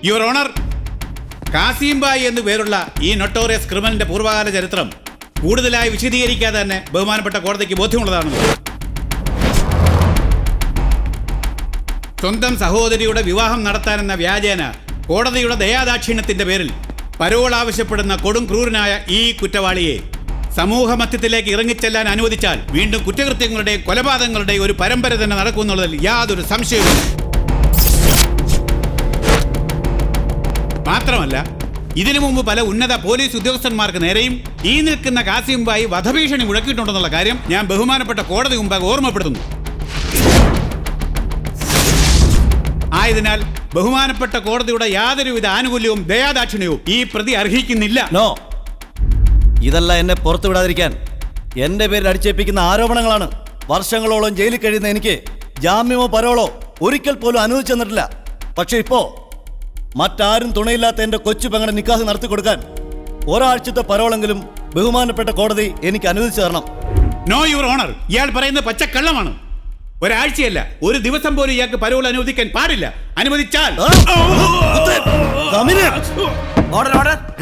Your honour, Kasim bye എന്നു പേരുള്ള ഈ നൊട്ടോറിയസ് ക്രിമിനലിന്റെ പൂർവ്വകാല ചരിത്രം കൂടുതലായി വിശദീകരിക്കാതെ തന്നെ ബഹുമാനപ്പെട്ട കോടതിക്ക് ബോധ്യമുള്ളതാണ്. സ്വന്തം സഹോദരിയുടെ വിവാഹം നടത്താനെന്ന വ്യാജേന കോടതിയുടെ ദയാദാക്ഷിണ്യത്തിന്റെ പേരിൽ പരോൾ ആവശ്യപ്പെടുന്ന കൊടും ക്രൂരനായ ഈ കുറ്റവാളിയെ സമൂഹ മധ്യത്തിലേക്ക് ഇറങ്ങിച്ചെല്ലാൻ അനുവദിച്ചാൽ വീണ്ടും കുറ്റകൃത്യങ്ങളുടെയും കൊലപാതകങ്ങളുടെയും ഒരു പരമ്പര തന്നെ നടക്കുമെന്നുള്ളതിൽ യാതൊരു സംശയവുമില്ല. മാത്രമല്ല, ഇതിനു മുമ്പ് പല ഉന്നത പോലീസ് ഉദ്യോഗസ്ഥന്മാർക്ക് നേരെയും ഈ നിൽക്കുന്ന കാസിം ബായി വധഭീഷണി മുഴക്കിയിട്ടുണ്ടെന്നുള്ള കാര്യം ഞാൻ ബഹുമാനപ്പെട്ട കോടതി മുമ്പാകെ ഓർമ്മപ്പെടുത്തുന്നു. ആയതിനാൽ ബഹുമാനപ്പെട്ട കോടതിയുടെ യാതൊരുവിധ ആനുകൂല്യവും ദയാദാക്ഷിണ്യവും ഈ പ്രതി അർഹിക്കുന്നില്ല. നോ, ഇതല്ല എന്നെ പുറത്തു വിടാതിരിക്കാൻ എന്റെ പേരിൽ അടിച്ചേൽപ്പിക്കുന്ന ആരോപണങ്ങളാണ്. വർഷങ്ങളോളം ജയിലിൽ കഴിയുന്ന എനിക്ക് ജാമ്യമോ പരോളോ ഒരിക്കൽ പോലും അനുവദിച്ചു തന്നിട്ടില്ല. പക്ഷെ ഇപ്പോ മറ്റാരും തുണയില്ലാത്ത എന്റെ കൊച്ചു പെങ്ങളുടെ നിക്കാഹ് നടത്തി കൊടുക്കാൻ ഒരാഴ്ചത്തെ പരോളെങ്കിലും ബഹുമാനപ്പെട്ട കോടതി എനിക്ക് അനുവദിച്ചു തരണം. നോ യുവർ ഓണർ, ഇയാൾ പറയുന്നത് പച്ചക്കള്ളമാണ്. ഒരാഴ്ചയല്ല, ഒരു ദിവസം പോലും ഇയാൾക്ക് പരോൾ അനുവദിക്കാൻ പാടില്ല. അനുവദിച്ചാൽ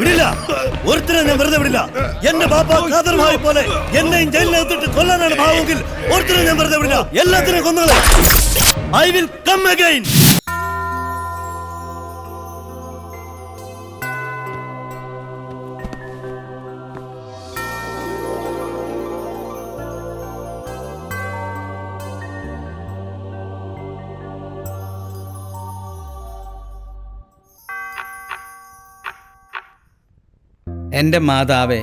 വിടില്ല, ഒരുത്തരെ ഞാൻ വെറുതെ വിടില്ല. എന്റെ ബാപ്പ ഖാദർ ഭായി പോലെ എന്നെയും ജയിലിനകത്തിട്ട് കൊല്ലാനാണ് ഭാവമെങ്കിൽ ഒരുത്തരെ ഞാൻ വെറുതെ വിടില്ല. എല്ലാത്തിനും കൊന്നുകളെ. I will come again. എൻ്റെ മാതാവേ,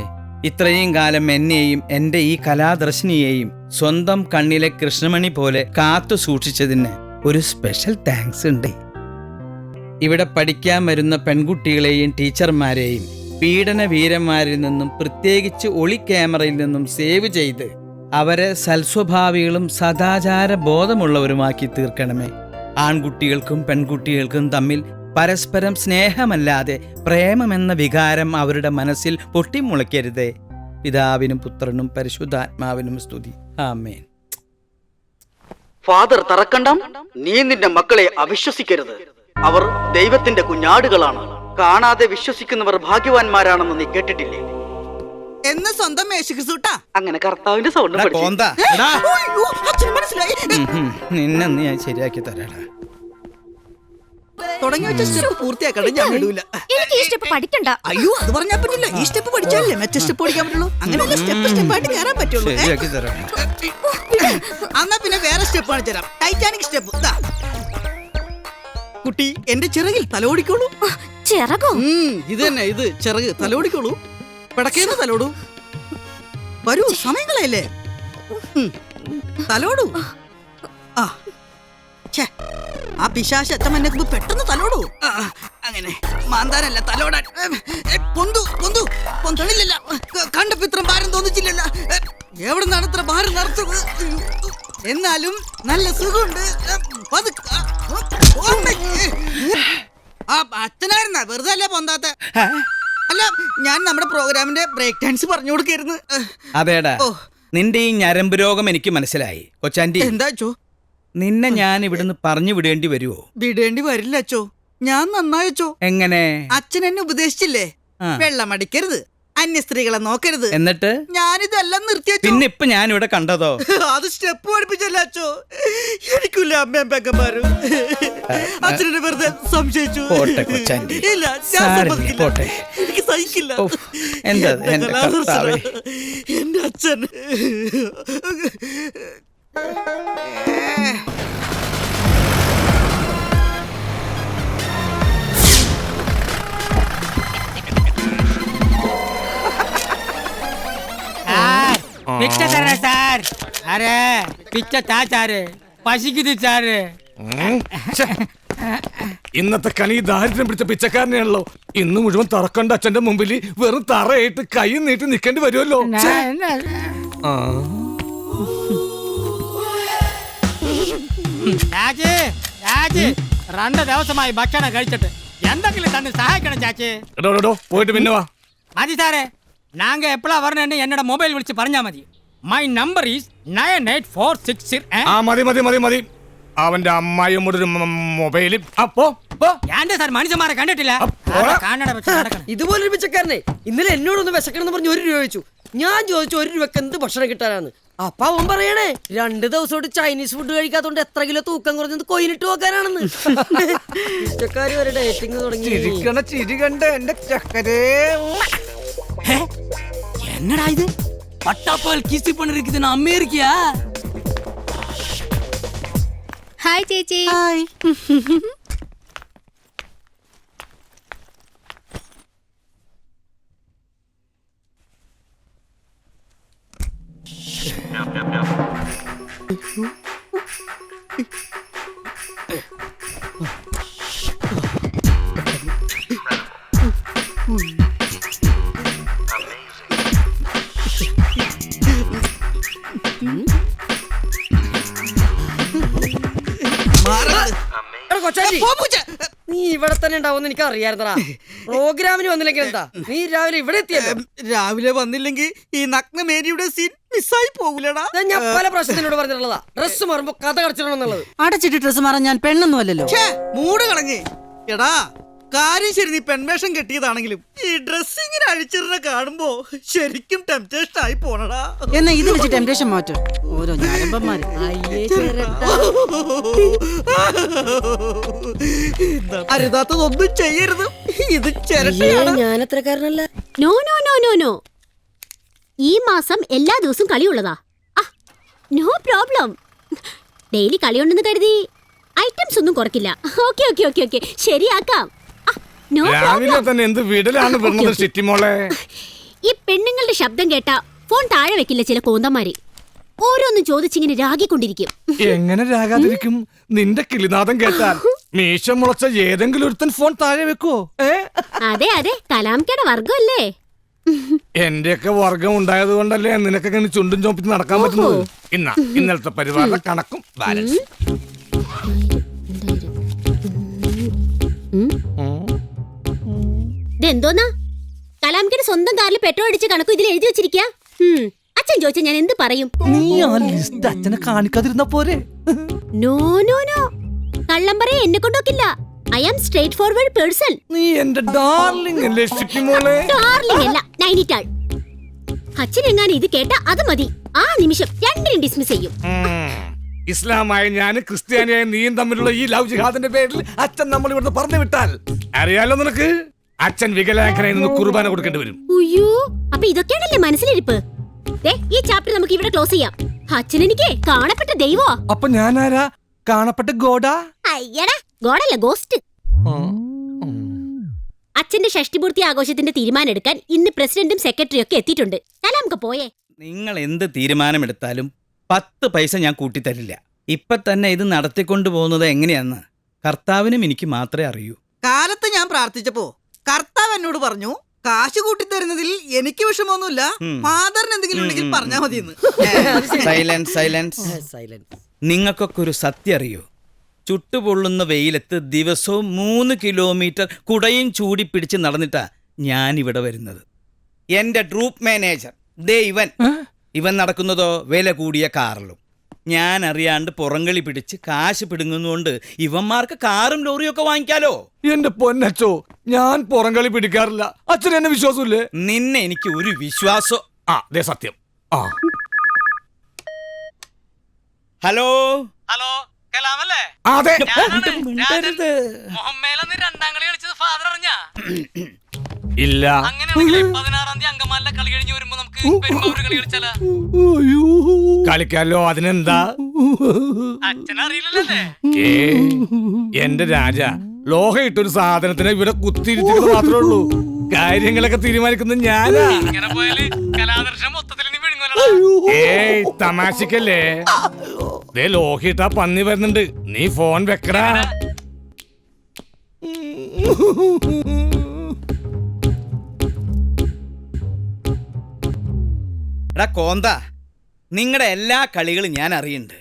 ഇത്രയും കാലം എന്നെയും എൻ്റെ ഈ കലാദർശിനിയെയും സ്വന്തം കണ്ണിലെ കൃഷ്ണമണി പോലെ കാത്തു സൂക്ഷിച്ചതിന് ഒരു സ്പെഷ്യൽ താങ്ക്സ് ഉണ്ട്. ഇവിടെ പഠിക്കാൻ വരുന്ന പെൺകുട്ടികളെയും ടീച്ചർമാരെയും പീഡന വീരന്മാരിൽ നിന്നും, പ്രത്യേകിച്ച് ഒളി ക്യാമറയിൽ നിന്നും സേവ് ചെയ്ത് അവരെ സൽസ്വഭാവികളും സദാചാര ബോധമുള്ളവരുമാക്കി തീർക്കണമേ. ആൺകുട്ടികൾക്കും പെൺകുട്ടികൾക്കും തമ്മിൽ പരസ്പരം സ്നേഹമല്ലാതെ പ്രേമമെന്ന വികാരം അവരുടെ മനസ്സിൽ പൊട്ടിമുളയ്ക്കരുതേ. പിതാവിനും പുത്രനും പരിശുദ്ധാത്മാവിനും സ്തുതി. ആമേൻ. ഫാദർ തറക്കണ്ടം, നീ നിന്റെ മക്കളെ അവിശ്വസിക്കരുത്. അവർ ദൈവത്തിന്റെ കുഞ്ഞാടുകളാണ്. കാണാതെ വിശ്വസിക്കുന്നവർ ഭാഗ്യവാന്മാരാണെന്ന് നീ കേട്ടിട്ടില്ലേ? എന്ന് സ്വന്തം മേശിക്കൂട്ടാ. അങ്ങനെ കർത്താവിന്റെ സൗണ്ട് നിന്നെ ഞാൻ ശരിയാക്കി തരാടാ. തുടങ്ങി വെച്ച സ്റ്റെപ്പ് പൂർത്തിയാക്കാതെ ഞാൻ വിടൂല. എനിക്ക് ഈ സ്റ്റെപ്പ് പഠിക്കണ്ട. അയ്യോ, അത് പറഞ്ഞാ പറ്റില്ല. ഈ സ്റ്റെപ്പ് പഠിച്ചാലേ മറ്റേ സ്റ്റെപ്പ് പഠിക്കാൻ പറ്റുള്ളൂ. അങ്ങനെയല്ല, സ്റ്റെപ്പ് ആയിട്ട് കയറാൻ പറ്റുള്ളൂ. എന്നാ പിന്നെ വേറെ സ്റ്റെപ്പ് കാണിച്ചു തരാം. Titanic step. കുട്ടി, എന്റെ ചിറകിൽ തലോടിക്കോളൂ. ചിറകോ? ഇത് തന്നെ, ഇത് ചിറക്. തലോടിക്കോളൂ. പിടക്കേന്ന് തലോടൂ. വരൂ, സമയങ്ങളല്ലേ. തലോടൂ. ആ പിശാച് എന്നെ പെട്ടെന്ന് തലോടൂ. അങ്ങനെ മാന്താനല്ല, തലോടാൻ. പൊന്തണില്ല. കണ്ടപ്പോ ഇത്ര ഭാരം തോന്നിച്ചില്ലല്ല. എവിടെ നിന്നാണ് ഇത്ര ഭാരം നടത്തുക? എന്നാലും നല്ല സുഖമുണ്ട്. അച്ഛനായിരുന്ന വെറുതെ അല്ലേ പൊന്താത്ത? അല്ല, ഞാൻ നമ്മുടെ പ്രോഗ്രാമിന്റെ ബ്രേക്ക് ഡാൻസ് പറഞ്ഞു കൊടുക്കായിരുന്നു. അതേടാ, നിന്റെ ഈ ഞരമ്പ് രോഗം എനിക്ക് മനസ്സിലായി കൊച്ചാൻറ്റി. എന്താ അച്ചോ? നിന്നെ ഞാൻ ഇവിടുന്ന് പറഞ്ഞു വിടേണ്ടി വരുമോ? വിടേണ്ടി വരില്ല അച്ചോ, ഞാൻ നന്നായച്ചോ. എങ്ങനെ? അച്ഛൻ എന്നെ ഉപദേശിച്ചില്ലേ, വെള്ളം അടിക്കരുത്, അന്യ സ്ത്രീകളെ നോക്കരുത്. എന്നിട്ട് ഞാനിതെല്ലാം നിർത്തിയച്ചോ. പിന്നെ ഇപ്പൊ ഞാൻ ഇവിടെ കണ്ടതോ? അത് സ്റ്റെപ്പ് പഠിപ്പിച്ചല്ലേ അച്ചോ. എനിക്കില്ല അമ്മയും പെക്കന്മാരും. അച്ഛനെ വെറുതെ സംശയിച്ചു. ഇല്ല, പോട്ടെ. എനിക്ക് സഹിക്കില്ല. എന്താ എന്റെ അച്ഛൻ. पिक्चर कर रहे सर। अरे पिक्चर था चारे पसी की थी चारे। ഇന്നത്തെ കണി ദാരിദ്ര്യം പിടിച്ച പിച്ചക്കാരനെയാണല്ലോ. ഇന്ന് മുഴുവൻ തറക്കണ്ട അച്ഛന്റെ മുമ്പിൽ വെറും തറയിട്ട് കൈ നീട്ടി നിൽക്കേണ്ടി വരുമല്ലോ. ചാച്ചി ചാച്ചി 2 ദിവസമായി ഭക്ഷണം കഴിച്ചിട്ട് എന്തെങ്കിലും തന്നെ സഹായിക്കണം ചാച്ചി. പോയിട്ട് പിന്നെ വാ. മതി സാറേ, നാങ്ക എപ്പോഴാ പറഞ്ഞ എന്നോട് മൊബൈൽ വിളിച്ച് പറഞ്ഞാ മതി. My number is 98460. മതി മതി മതി മതി. അവന്റെ അമ്മായിയോട് ഒരു മൊബൈല്. അപ്പോ ഞാൻ സാർ മനുഷ്യന്മാരെ കണ്ടിട്ടില്ല. കാണണ വെച്ച് നടക്കണം. ഇതുപോലൊരു പിച്ചക്കാരനെ ഇന്നലെ എന്നോടൊന്ന് വിശക്കണമെന്ന് പറഞ്ഞ് 1 രൂപ ചോദിച്ചു. ഞാൻ ചോദിച്ചു 1 രൂപക്ക് എന്ത് ഭക്ഷണം കിട്ടാനാണ്. അപ്പൊ അവൻ പറയണേ 2 ദിവസമായിട്ട് ചൈനീസ് ഫുഡ് കഴിക്കാത്തോണ്ട് എത്ര കിലോ തൂക്കം കുറഞ്ഞത് കൊയിലിട്ട് നോക്കാനാണെന്ന്. പിച്ചക്കാര് വരെ ഡേറ്റിംഗ് തുടങ്ങി. ചിരി കണ്ട് എന്റെ ചക്കരേ. എന്നടാ ഇത് പട്ടാപ്പാൽ കിസി പണിരിക്കുന്ന അമേരിക്കയാ? ഹായ് ചേച്ചി. ഹായ്. നീ ഇവിടെ തന്നെ ഉണ്ടാവും എനിക്ക് അറിയായിരുന്നടാ. പ്രോഗ്രാമിന് വന്നില്ലെങ്കിൽ എന്താ നീ രാവിലെ ഇവിടെ എത്തിയല്ലോ. രാവിലെ വന്നില്ലെങ്കിൽ ഈ നഗ്ന മേരിയുടെ സീൻ മിസ്സായി പോകൂലടാ. ഞാൻ പല പ്രശ്നത്തിനോട് പറഞ്ഞിട്ടുള്ളതാ. ഡ്രസ് മാറുമ്പോ കഥ കടച്ചിടണമെന്നുള്ളത്. അടച്ചിട്ട് ഡ്രസ് മാറാൻ ഞാൻ പെണ്ണൊന്നും അല്ലല്ലോ. മൂട് കളഞ്ഞേ എടാ. കാര്യം ശരി, നീ പെൺവേഷം കെട്ടിയതാണെങ്കിലും ഈ ഡ്രസ്സിങ്ങിന് അഴിച്ചിരുന്ന കാണുമ്പോ ശരിക്കും ടെംപ്റ്റേഷൻ ആയി പോണടാ. എന്നാ ഇത് വെച്ച് ടെംപ്റ്റേഷൻ മാറ്റും. ഓരോ ഞാരമ്പന്മാര്. അരുതാത്തതൊന്നും ചെയ്യരുത്. ഇത് ചിരട്ടയാണ്. ഞാൻ അത്രക്കാരനല്ല. No no no no no. ഈ മാസം എല്ലാ ദിവസവും കളിയുള്ളതാ. No problem. ഡെയിലി കളിയുണ്ടെന്ന് കരുതി ഐറ്റംസ് ഒന്നും കുറക്കില്ല. ഓക്കെ ഓക്കെ ഓക്കെ ഓക്കെ ശരിയാക്കാം. രാവിലെ തന്നെ എന്ത് വീട്ടിലാണ് പറഞ്ഞത് സിറ്റി മോളെ. ഈ പെണ്ണുങ്ങളുടെ ശബ്ദം കേട്ടാ ഫോൺ താഴെ വെക്കില്ല ചില കോന്തന്മാര്. ഓരോന്നും ചോദിച്ചിങ്ങനെ രാഗിക്കൊണ്ടിരിക്കും. എങ്ങനെ രാഗാതിരിക്കും? നിന്റെ കിളിനാദം കേട്ടാൽ മീശ മുളച്ച ഏതെങ്കിലും ഒരുത്തൻ ഫോൺ താഴെ വെക്കുവോ? അതെ അതെ, കലാംകയുടെ വർഗമല്ലേ. എന്റെയൊക്കെ വർഗം ഉണ്ടായത് കൊണ്ടല്ലേ നിനക്കൊക്കെ ചുണ്ടും ചോപ്പിച്ച് നടക്കാൻ പറ്റുന്നത്. ഇന്നലത്തെ പരിപാടിയുടെ കണക്കും ബാലൻസ്. ഇതെന്തോന്നാ? കലാംകയുടെ സ്വന്തം കാറിൽ പെട്രോൾ അടിച്ച് കണക്കും ഇതിൽ എഴുതി വെച്ചിരിക്കാ. അച്ഛൻ ചോദിച്ചാ ഞാൻ എന്ത് പറയും? നീ ആ ലിസ്റ്റ് അച്ഛനെ കാണിക്കാതിരുന്ന പോരെ. നോ നോ നോ, കള്ളം പറയാൻ എന്നെ കൊണ്ടൊക്കില്ല. I am straightforward person. നീ എന്റെ ഡാർലിംഗ് അല്ലേ സിറ്റി മോളെ? ഡാർലിംഗ് അല്ല, നൈനിറ്റാൾ. അച്ഛനെങ്ങാനും ഇത് കേട്ടാ അത് മതി, ആ നിമിഷം രണ്ടിനും ഡിസ്മിസ് ചെയ്യും. ഇസ്ലാമായ ഞാനും ക്രിസ്ത്യാനിയായ നീയും തമ്മിലുള്ള ഈ ലവ് ജിഹാദിന്റെ പേരിൽ അച്ഛൻ നമ്മൾ ഇവിടുന്ന് പറഞ്ഞു വിട്ടാൽ അറിയാലോ നിനക്ക്, അച്ഛൻ വികലാംഗനായി നിന്ന് കുർബാന കൊടുക്കേണ്ടി വരും. അയ്യോ, അപ്പൊ ഇതൊക്കെയാണല്ലേ മനസ്സിലിരിപ്പ്. ഈ ചാപ്റ്റർ നമുക്ക് ഇവിടെ ക്ലോസ് ചെയ്യാം. അച്ഛൻ എനിക്ക് കാണപ്പെട്ട ദൈവോ. അപ്പൊ ഞാനാരാ? കാണപ്പെട്ട ഗോഡാ? അയ്യടാ, ഗോഡല്ല, ഗോസ്റ്റ്. അച്ഛന്റെ ഷഷ്ടിപൂർത്തി ആഘോഷത്തിന്റെ തീരുമാനം എടുക്കാൻ ഇന്ന് പ്രസിഡന്റും സെക്രട്ടറിയും ഒക്കെ എത്തിയിട്ടുണ്ട്. നമുക്ക് പോയേ. നിങ്ങൾ എന്ത് തീരുമാനമെടുത്താലും 10 പൈസ ഞാൻ കൂട്ടിത്തരില്ല. ഇപ്പൊ തന്നെ ഇത് നടത്തിക്കൊണ്ടു പോകുന്നത് എങ്ങനെയാന്ന് കർത്താവിനും എനിക്ക് മാത്രമേ അറിയൂ. കാലത്ത് ഞാൻ പ്രാർത്ഥിച്ചപ്പോ കർത്താവ് എന്നോട് പറഞ്ഞു, കാശ് കൂട്ടിത്തരുന്നതിൽ എനിക്ക് വിഷമമൊന്നുമില്ല, ഫാദറിന് എന്തെങ്കിലും ഉണ്ടെങ്കിൽ പറഞ്ഞാൽ മതിയെന്ന്. Silence silence silence. നിങ്ങൾക്കൊക്കെ ഒരു സത്യം അറിയോ? ചുട്ടുപൊള്ളുന്ന വെയിലത്ത് ദിവസവും 3 കിലോമീറ്റർ കുടയും ചൂടി പിടിച്ച് നടന്നിട്ടാ ഞാനിവിടെ വരുന്നത്. എൻ്റെ ട്രൂപ്പ് മാനേജർ ദേ ഇവൻ നടക്കുന്നതോ വില കൂടിയ കാറിലും. ഞാൻ അറിയാണ്ട് പുറങ്കളി പിടിച്ച് കാശ് പിടുങ്ങുന്നോണ്ട് ഇവന്മാർക്ക് കാറും ലോറിയും ഒക്കെ വാങ്ങിക്കാലോ. എന്റെ പൊന്നച്ചോ, ഞാൻ പുറങ്കളി പിടിക്കാറില്ല. അച്ഛൻ എന്നെ വിശ്വാസമില്ലേ? നിന്നെ എനിക്ക് ഒരു വിശ്വാസം. സത്യം. ഹലോ ഹലോ, കലാമല്ലേ? അതെ. മുഹമ്മേലെന്ന് 2ാം കളി കളിച്ചത് ഫാദർ അറിഞ്ഞാ? ഇല്ല. അങ്ങനെയാണെങ്കിൽ 16-ാം തീയതി അങ്കമാലിലെ കളി കഴിഞ്ഞ് വരുമ്പോ നമുക്ക് പെരുമ്പാവൂർ കളി കളിച്ചാലോ? കളിക്കാലോ, അതിനെന്താ? അച്ഛനറിയില്ലല്ലേ? എന്റെ രാജ, ലോഹയിട്ടൊരു സാധനത്തിനെ ഇവിടെ കുത്തിയിരിക്കുന്നത് മാത്രമേ ഉള്ളൂ. കാര്യങ്ങളൊക്കെ തീരുമാനിക്കുന്നത് ഞാനാ. ഇങ്ങനെ പോയാല് കലാദർശനം മൊത്തത്തിൽ നീ വിഴുങ്ങലടാ. തമാശക്കല്ലേ? ലോഹിട്ടാ പന്നി വരുന്നുണ്ട്, നീ ഫോൺ വെക്കടാ. എടാ കോന്ത, നിങ്ങളുടെ എല്ലാ കളികളും ഞാൻ അറിയുന്നുണ്ട്.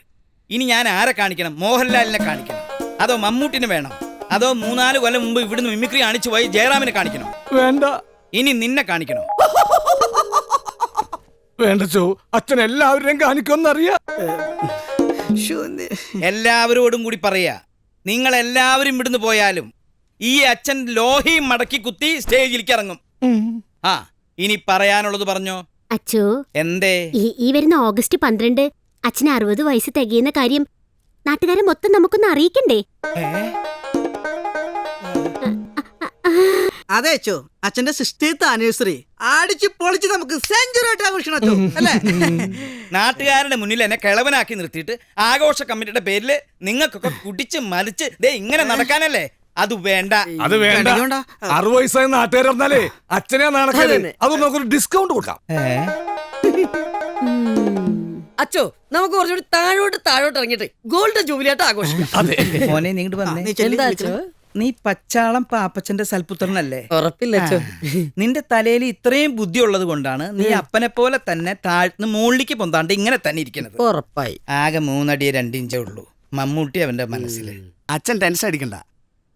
ഇനി ഞാൻ ആരെ കാണിക്കണം? മോഹൻലാലിനെ കാണിക്കണം, അതോ മമ്മൂട്ടിനെ വേണം, അതോ 3-4 കൊല്ലം മുമ്പ് ഇവിടുന്ന് മിമിക്രി കാണിച്ചു പോയി ജയറാമിനെ കാണിക്കണം? വേണ്ട. ഇനി നിന്നെ കാണിക്കണോ? വേണ്ട ചോ, അച്ഛൻ എല്ലാവരെയും കാണിക്കുമെന്നറിയാം. എല്ലാവരോടും കൂടി പറയാ, നിങ്ങൾ എല്ലാവരും ഇവിടുന്ന് പോയാലും ഈ അച്ഛൻ ലോഹിയും മടക്കി കുത്തി സ്റ്റേജിലേക്ക് ഇറങ്ങും. ആ, ഇനി പറയാനുള്ളത് പറഞ്ഞോ. അച്ചോ, എന്തേ? ഈ വരുന്ന ഓഗസ്റ്റ് 12 അച്ഛന് 60 വയസ്സ് തികയുന്ന കാര്യം നാട്ടുകാരെ മൊത്തം നമുക്കൊന്ന് അറിയിക്കണ്ടേ? അതെ അച്ചോ, അച്ഛന്റെ 60th ആനിവേഴ്സറി അടിച്ച് പൊളിച്ച് നമുക്ക് സെഞ്ചുറി ആയിട്ട് ആഘോഷിക്കണം അച്ചോ, അല്ലേ? നാട്ടുകാരുടെ മുന്നിൽ എന്നെ കിളവനാക്കി നിർത്തിയിട്ട് ആഘോഷ കമ്മിറ്റിയുടെ പേരിൽ നിങ്ങൾക്കൊക്കെ കുടിച്ച് മലിച്ച് ദേ ഇങ്ങനെ നടക്കാനല്ലേ? അത് വേണ്ട. അത് വേണ്ട. 60 വയസ്സായ നാട്ടുകാർ പറഞ്ഞാലേ അച്ഛനെ നാണക്കാര്. അത് നമുക്കൊരു ഡിസ്കൗണ്ട് കൊടുക്കാം. അച്ചോ, നമുക്ക് കുറച്ചുകൂടി താഴോട്ട് ഇറങ്ങിയിട്ട് ഗോൾഡൻ ജൂബിലിയായിട്ട് ആഘോഷിക്കാം. മോനെ നീങ്ങോട്ട് വന്നേ. എന്താ അച്ചോ? നീ പച്ചാളം പാപ്പച്ചന്റെ സൽപുത്രനല്ലേ? ഉറപ്പില്ല അച്ചോ. നിന്റെ തലയിൽ ഇത്രയും ബുദ്ധി ഉള്ളത് കൊണ്ടാണ് നീ അപ്പനെ പോലെ തന്നെ താഴ്ന്ന് മുകളിലേക്ക് പൊന്താണ്ട് ഇങ്ങനെ തന്നെ ഇരിക്കുന്നത്. ഉറപ്പായി. ആകെ 3 അടി 2 ഇഞ്ചേ ഉള്ളൂ മമ്മൂട്ടി അവന്റെ മനസ്സിൽ. അച്ഛൻ ടെൻഷൻ അടിക്കണ്ട.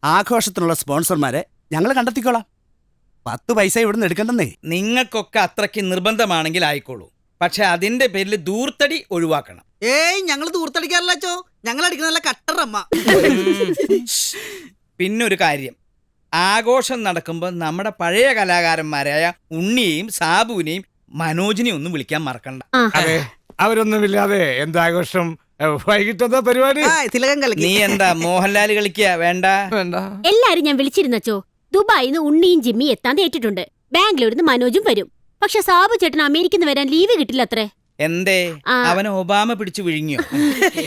ആഘോഷത്തിനുള്ള സ്പോൺസർമാരെ ഞങ്ങൾ കണ്ടെത്തിക്കോളാം. 10 പൈസ ഇവിടുന്ന് എടുക്കണ്ടെന്നേ. നിങ്ങൾക്കൊക്കെ അത്രയ്ക്ക് നിർബന്ധമാണെങ്കിൽ ആയിക്കോളൂ. പക്ഷെ അതിന്റെ പേരിൽ ദൂർത്തടി ഒഴിവാക്കണം. ഏയ്, ഞങ്ങൾ ദൂർത്തടിക്കാറില്ല അച്ചോ, ഞങ്ങൾ അടിക്കുന്ന കട്ടറമ്മ. പിന്നൊരു കാര്യം, ആഘോഷം നടക്കുമ്പോൾ നമ്മുടെ പഴയ കലാകാരന്മാരായ ഉണ്ണിയെയും സാബുവിനെയും മനോജിനെയും ഒന്നും വിളിക്കാൻ മറക്കണ്ട. അതെ, അവരൊന്നുമില്ലാതെ എന്താഘോഷം? വൈകിട്ടത്തെ പരിപാടി തിലകം കളിക്ക്. നീ എന്താ മോഹൻലാൽ കളിക്കുക? വേണ്ട. എല്ലാരും ഞാൻ വിളിച്ചിരുന്നച്ചോ. ദുബായിന്ന് ഉണ്ണിയും ജിമ്മി എത്താൻ തേറ്റിട്ടുണ്ട്. ബാംഗ്ലൂരിന്ന് മനോജും വരും. പക്ഷെ സാബു ചേട്ടൻ അമേരിക്കന്ന് വരാൻ ലീവ് കിട്ടില്ല അത്രേ. എന്തേ? അവനെ ഒബാമ പിടിച്ചു വിഴുങ്ങിയോ?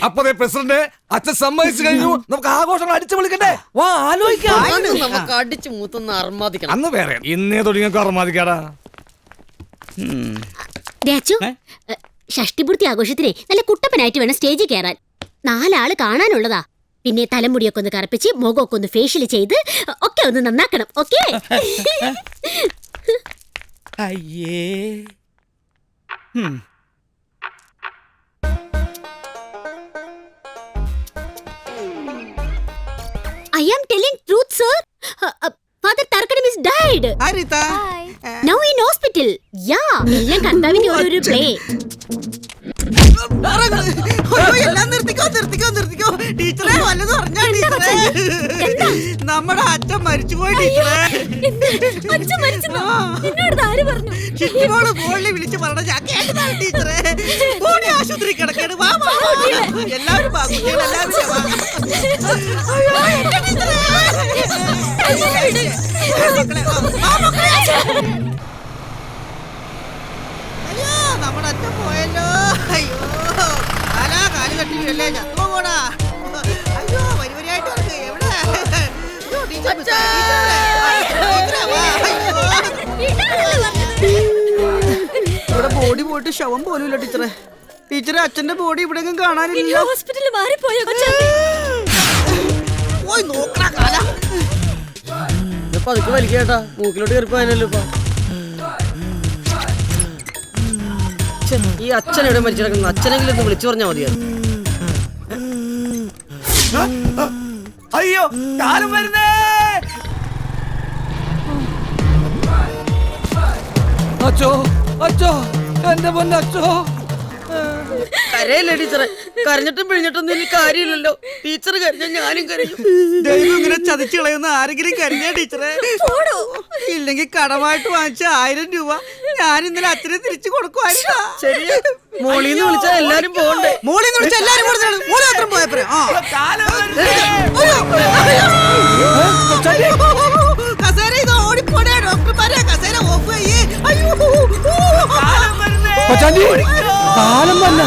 അപ്പൊ പ്രസിഡന്റ് അച്ഛൻ സമ്മതിച്ചു കഴിഞ്ഞു. നമുക്ക് ആഘോഷം അടിച്ചു വിളിക്കണ്ടേ? വാ, ആലോചിക്കാം. നമുക്ക് അടിച്ചു മൂത്തൊന്ന് അർമാദിക്കണം. അന്ന് വേറെ ഇന്നേ തുടങ്ങി അർമാദിക്കാടാ. ഷഷ്ടിപൂർത്തി ആഘോഷത്തിനെ നല്ല കുട്ടപ്പനായിട്ട് വേണം സ്റ്റേജിൽ കയറാൻ. 4 ആള് കാണാനുള്ളതാ. പിന്നെ തലമുടിയൊക്കെ ഒന്ന് കറുപ്പിച്ച് മുഖമൊക്കെ ഒന്ന് ഫേഷ്യൽ ചെയ്ത് ഒക്കെ ഒന്ന് നന്നാക്കണം. ഓക്കെ? അയ്യേ. I am telling truth, sir. Father Tarkanam is died. Hi, Rita. Now in hospital. Yeah. എല്ലാം കർത്താവിന്റെ ഓരോരോ പ്ലേ. എല്ലാം നിർത്തിക്കോ. ടീച്ചറെ വല്ലതും പറഞ്ഞാ ടീച്ചറെ? നമ്മുടെ അച്ഛൻ മരിച്ചുപോയി ടീച്ചറെ. ചിറ്റിമോള് ഫോണിൽ വിളിച്ച് പറഞ്ഞ ഞാൻ കേട്ടതാണ് ടീച്ചറെ. ബോഡി ആശുപത്രി കിടക്കാണ്. വാ, എല്ലാവരും വാ, കുട്ടികളെല്ലാവരും വാ. അയ്യോ, നമ്മുടെ അച്ഛൻ പോയല്ലോ. അയ്യോ, കാല് കെട്ടില്ലേ ചത്തുപോടാ. അയ്യോ, വരിവരിയായിട്ട് എവിടെ? ഇവിടെ ബോഡി പോയിട്ട് ശവം പോലുമില്ല ടീച്ചറെ. ടീച്ചറെ, അച്ഛന്റെ ബോഡി ഇവിടെ കാണാനില്ല. ഹോസ്പിറ്റലിൽ മാറിപ്പോയോ? പോയി നോക്കണ കാല. പതുക്കെ വലിക്കേട്ടാ, മൂക്കിലോട്ട് കയറിപ്പോയാലല്ലോ ഇപ്പൊ. ഈ അച്ഛൻ എവിടെ മരിച്ചിടക്കുന്നു? അച്ഛനെങ്കിലും ഒന്ന് വിളിച്ചു പറഞ്ഞാൽ മതിയായിരുന്നു. അയ്യോ, കാലം വരുന്നേ. അച്ചോ, എന്റെ പൊന്നച്ചോ. കരയല്ലേ ടീച്ചറെ? കരഞ്ഞിട്ടും പിഴിഞ്ഞിട്ടൊന്നും ഇനി കാര്യമില്ലല്ലോ. ടീച്ചർ കരഞ്ഞ ഞാനും കരയും. ദൈവം ഇങ്ങനെ ചതിച്ചു കളയുന്ന ആരെങ്കിലും കരഞ്ഞ ടീച്ചറെ? ഇല്ലെങ്കിൽ കടമായിട്ട് വാങ്ങിച്ച 1000 രൂപ ഞാൻ ഇന്നലെ അച്ഛനെ തിരിച്ചു കൊടുക്കുവായിരുന്നു. ശരിയാ, മോളിന്ന് വിളിച്ചാൽ എല്ലാരും പോകണ്ടേ? മോളിന്ന് വിളിച്ചാൽ എല്ലാരും കൊടുത്താണ്. മോളി മാത്രം പോയപ്പോ കസേര ഇത് ഓടിപ്പോടേ. ഡോക്ടർമാരെ കസേര ഓഫ് ചെയ്യേ. അയ്യോ, കാലം വന്ന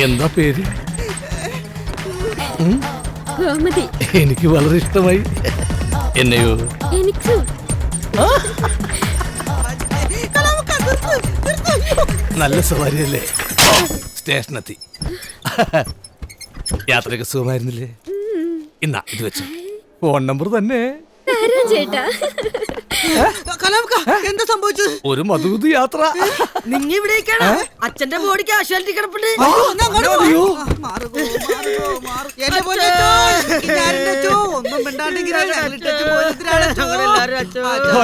എന്താ പേര്? എനിക്ക് വളരെ ഇഷ്ടമായി. എന്നെയോ? നല്ല സവാരിയല്ലേ? സ്റ്റേഷനെത്തി. യാത്രയൊക്കെ സുഖമായിരുന്നില്ലേ? ഇന്നാ ഇത് വെച്ചു. ഫോൺ നമ്പർ തന്നെ. കലാംക എന്താ സംഭവിച്ചത്? ഒരു മധുവിധ യാത്ര. നിങ്ങ ഇവിടേക്കാണ് അച്ഛന്റെ ബോഡി കാഷ്വാലിറ്റി കിടപ്പുണ്ട്.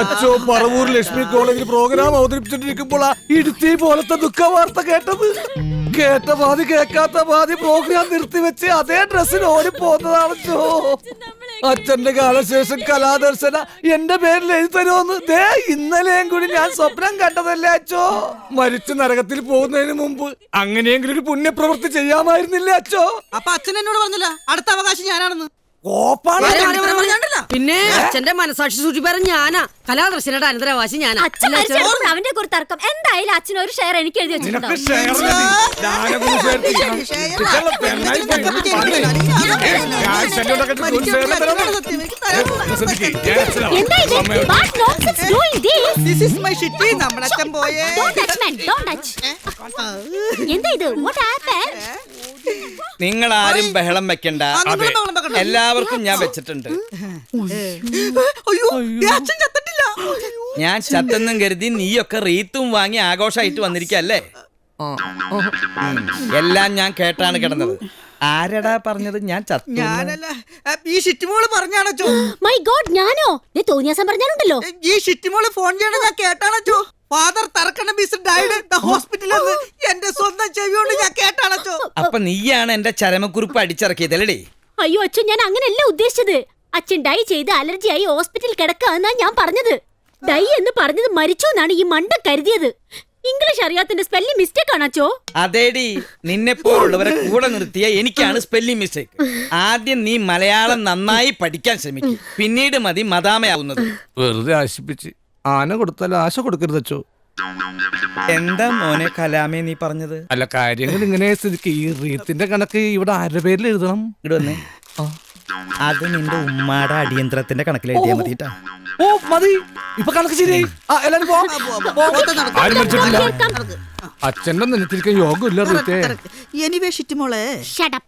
അച്ചോ പറവൂർ ലക്ഷ്മി കോളേജിൽ പ്രോഗ്രാം അവതരിപ്പിച്ചിട്ടിരിക്കുമ്പോഴാ ഇടുത്തി പോലത്തെ ദുഃഖ വാർത്ത കേട്ടത്. കേട്ട പാതി കേൾക്കാത്ത പാതി പ്രോഗ്രാം നിർത്തിവെച്ച് അതേ ഡ്രസ്സിൽ ഓടി പോകുന്നതാണോ? അച്ഛന്റെ കാലശേഷം കലാദർശന എന്റെ പേരിൽ എഴുതരുമെന്ന് ദേ ഇന്നലെയും കൂടി ഞാൻ സ്വപ്നം കണ്ടതല്ലേ അച്ചോ. മരിച്ചു നരകത്തിൽ പോകുന്നതിന് മുമ്പ് അങ്ങനെയെങ്കിലും ഒരു പുണ്യപ്രവൃത്തി ചെയ്യാമായിരുന്നില്ലേ അച്ചോ? അപ്പൊ അച്ഛൻ എന്നോട് പറഞ്ഞില്ല അടുത്ത അവകാശം ഞാനാണെന്ന്. പിന്നെ അച്ഛന്റെ മനസാക്ഷി സൂക്ഷിപ്പാരം ഞാനാ. കലാദർശനയുടെ അനന്തരാവാസി ഞാനാ. അവന്റെ കുറിച്ച് തർക്കം എന്തായാലും അച്ഛൻ ഒരു ഷെയർ എനിക്ക് എഴുതി വെച്ചിട്ടുണ്ടോ? എന്താ ഇത്? What happened? നിങ്ങൾ ആരും ബഹളം വെക്കണ്ട. എല്ലാവർക്കും ഞാൻ വെച്ചിട്ടുണ്ട്. ഞാൻ ചത്തെന്നും കരുതി നീയൊക്കെ റീത്തും വാങ്ങി ആഘോഷമായിട്ട് വന്നിരിക്കല്ലേ? എല്ലാം ഞാൻ കേട്ടാണ് കിടന്നത്. ആരടാ പറഞ്ഞത് ഞാൻ ചത്തു? ഞാനല്ല, ഈ ഷിറ്റിമോള് പറഞ്ഞാണോ? മൈ ഗോഡ്, ഞാനോ? നീ തോന്നിയാസം പറഞ്ഞാലുണ്ടല്ലോ. ഈ ഷിറ്റിമോള് ഫോൺ ചെയ്യണ ഞാൻ കേട്ടാണോ? ഫാദർ തറക്കണ്ണ ബീസ് ഡൈഡ് ദ ഹോസ്പിറ്റലിൽ എന്റെ സ്വന്തം ചെവിയോണ്ട് ഞാൻ കേട്ടാണോ? അപ്പൊ നീയാണ് എന്റെ ചരമക്കുറിപ്പ് അടിച്ചിറക്കിയതല്ലേ? അയ്യോ അച്ഛൻ, ഞാൻ അങ്ങനെയല്ല ഉദ്ദേശിച്ചത്. അച്ഛൻ ഡൈ ചെയ്ത് അലർജിയായി ഹോസ്പിറ്റലിൽ കിടക്കാന്നാ ഞാൻ പറഞ്ഞത്. ഡൈ എന്ന് പറഞ്ഞത് മരിച്ചു എന്നാണ് ഈ മണ്ട കരുതിയത്. ഇംഗ്ലീഷ് അറിയാത്തിന്റെ സ്പെല്ലിംഗ് മിസ്റ്റേക്ക് ആണോ? അതേടി, നിന്നെ പോലുള്ളവരെ കൂടെ നിർത്തിയ എനിക്കാണ് സ്പെല്ലിംഗ് മിസ്റ്റേക്ക്. ആദ്യം നീ മലയാളം നന്നായി പഠിക്കാൻ ശ്രമിക്കും, പിന്നീട് മതി മദാമയാവുന്നത്. വെറുതെ ആശിപ്പിച്ച് ആന കൊടുത്താൽ ആശ കൊടുക്കരുത് അച്ചോ. എന്താ മോനെ കലാമേ നീ പറഞ്ഞത്? അല്ല, കാര്യങ്ങൾ ഇങ്ങനെ സ്ഥിതിക്ക് ഈ റീത്തിന്റെ കണക്ക് ഇവിടെ ആരുടെ പേരിൽ എഴുതണം? ഇവിടെ വന്നേ. അത് നിന്റെ ഉമ്മാടെ അടിയന്തരത്തിന്റെ കണക്കിൽ എഴുതിയാ മതിട്ടാ. ഓ മതി, ഇപ്പൊ കണക്ക് ശരിയായി. എല്ലാരും അച്ഛന്റെ നിലത്തിരിക്കാൻ യോഗമില്ല റീത്തേ. എനിവേ ഷിറ്റിമോളെ, Shut up.